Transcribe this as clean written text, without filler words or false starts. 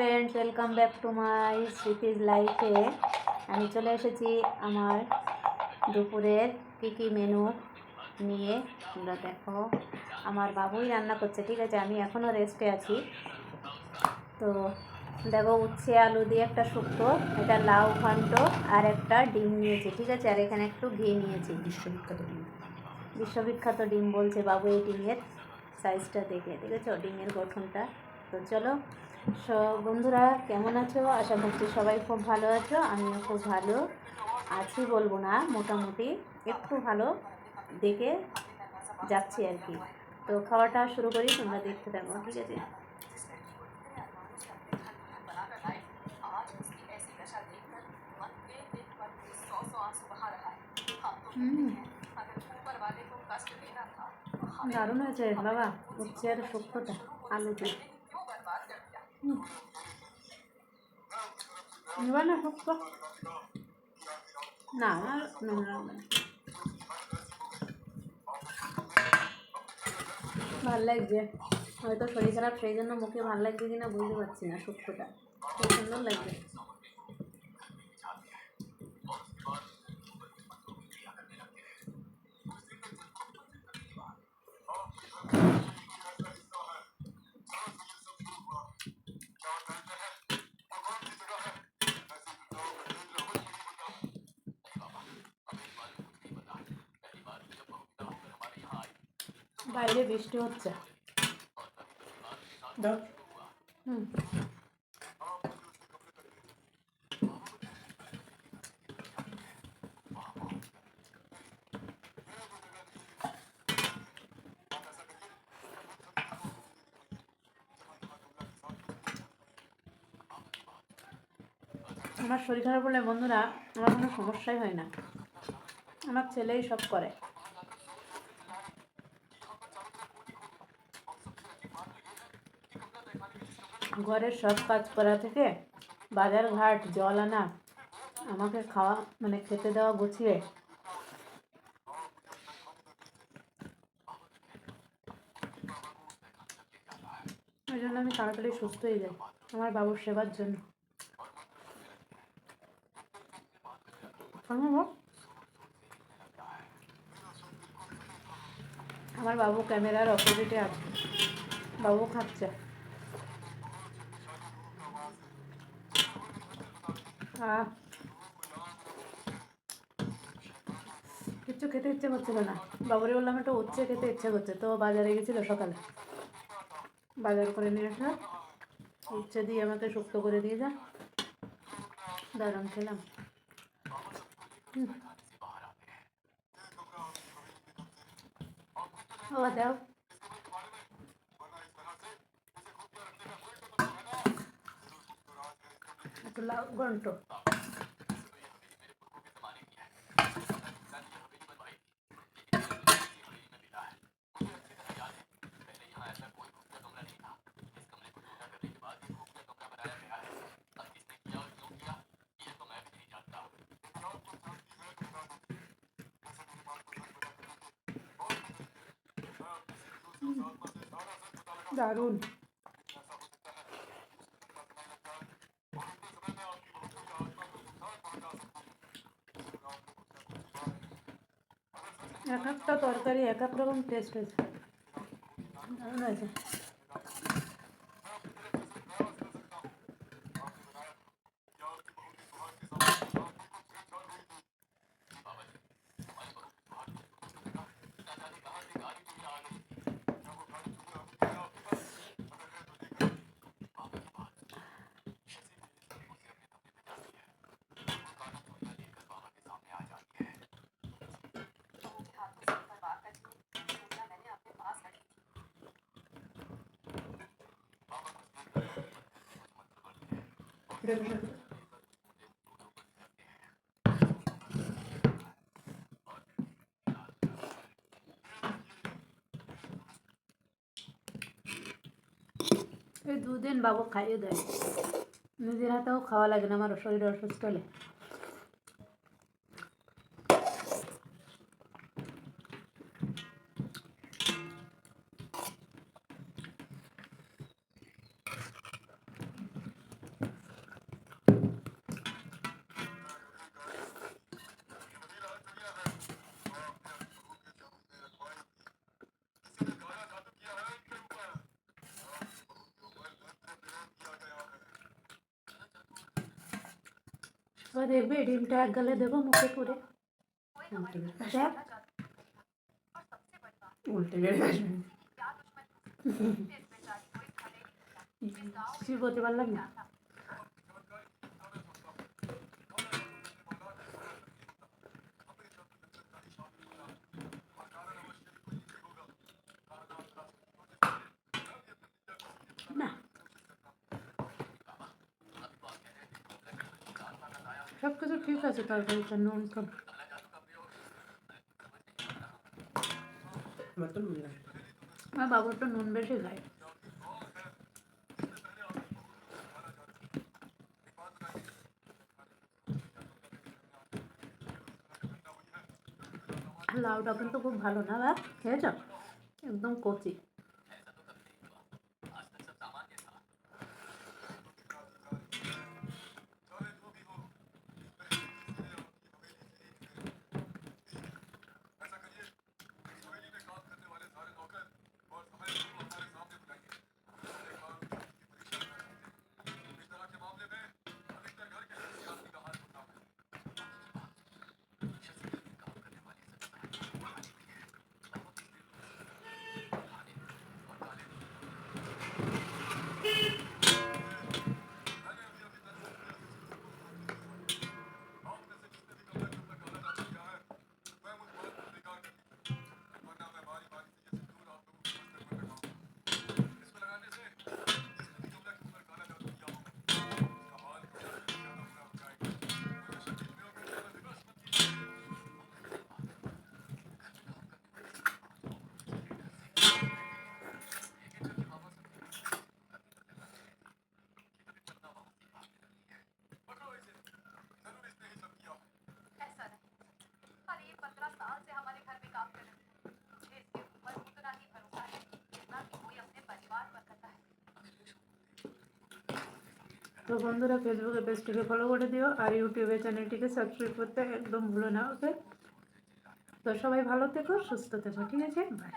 Friends, welcome back to my Smriti's লাইফে। আমি চলে এসেছি আমার দুপুরের কী মেনু নিয়ে। তোমরা দেখো, আমার বাবুই রান্না করছে, ঠিক আছে। আমি এখনও রেস্টে আছি। তো দেখো, উচ্ছে আলু দিয়ে একটা শুক্তো, এটা লাউ ঘন্ট আর একটা ডিম নিয়েছি, ঠিক আছে। আর এখানে একটু ঘি নিয়েছি। বিশ্ববিখ্যাত ডিম বলছে বাবু এই ডিমের সাইজটা দেখে, ঠিক আছে, ডিমের গঠনটা। তো চলো বন্ধুরা, কেমন আছো? আশা করছি সবাই খুব ভালো আছো। আমিও খুব ভালো আছি, বলবো না, মোটামুটি একটু ভালো দেখে যাচ্ছি আর কি। তো খাওয়াটা শুরু করি, তোমরা দেখতে থাকো, ঠিক আছে। দারুণ হয়েছে বাবা, উচ্ছে আর শুক্তোটা আলু দিয়ে। নিবা না শুক্তো? না, আমার নুন লাগবে না। ভাল লাগছে, হয়তো শরীর খারাপ, সেই জন্য মুখে ভাল লাগছে কিনা বুঝতে পারছি না। শুক্তোটা খুব সুন্দর লাগছে। বাইরে বৃষ্টি হচ্ছে। হুম, আমার শরীর খারাপ হলে বন্ধুরা আমার কোনো সমস্যাই হয় না, আমার ছেলেই সব করে। ঘরের সব কাজ করা থেকে বাজার ঘাট, জল আনা, আমাকে খাওয়া মানে খেতে দেওয়া, গুছিয়ে। ওই জন্য আমি তাড়াতাড়ি সুস্থ হয়ে যাই আমার বাবুর সেবার জন্য। আমার বাবু ক্যামেরার অপোজিটে আছে, বাবু খাচ্ছে। কিচ্ছু খেতে ইচ্ছে করছিল না। বাবুরে বললাম একটু উচ্ছে খেতে ইচ্ছে করছে, তো বাজারে গেছিল সকালে, বাজার করে নিয়ে আসা উচ্ছে দিয়ে আমাকে শুক্তো করে দিয়ে যা, দারুণ খেলাম। ও দাও, একটু লাউ ঘন্ট। দারুণ। এক একটা তরকারি এক এক রকম টেস্ট হয়েছে, দারুণ হয়েছে। এই দুদিন বাবু খাইয়ে দেয়, নিজের হাতেও খাওয়া লাগে না আমার শরীর অসুস্থ হলে। এবার দেখবে ডিমটা এক গালে দেবো মুখে পুরে। উল্টে দেখ উল্টে বেড়ে আসবে। কিছু বলতে পারলাম না। না সব কিছু ঠিক আছে, তরকারিটা নুন কম। আমার তো নুন লাগে। আমার বাবুরটা নুন বেশি খায়। লাউটা কিন্তু খুব ভালো না বা খেয়েছ, একদম কচি। তো বন্ধুরা, ফেসবুকে পেজটিকে ফলো করে দিও আর ইউটিউবে চ্যানেলটিকে সাবস্ক্রাইব করতে একদম ভুলো না, ওকে? তো সবাই ভালো থেকো, সুস্থ থেকো, ঠিক আছে? বাই।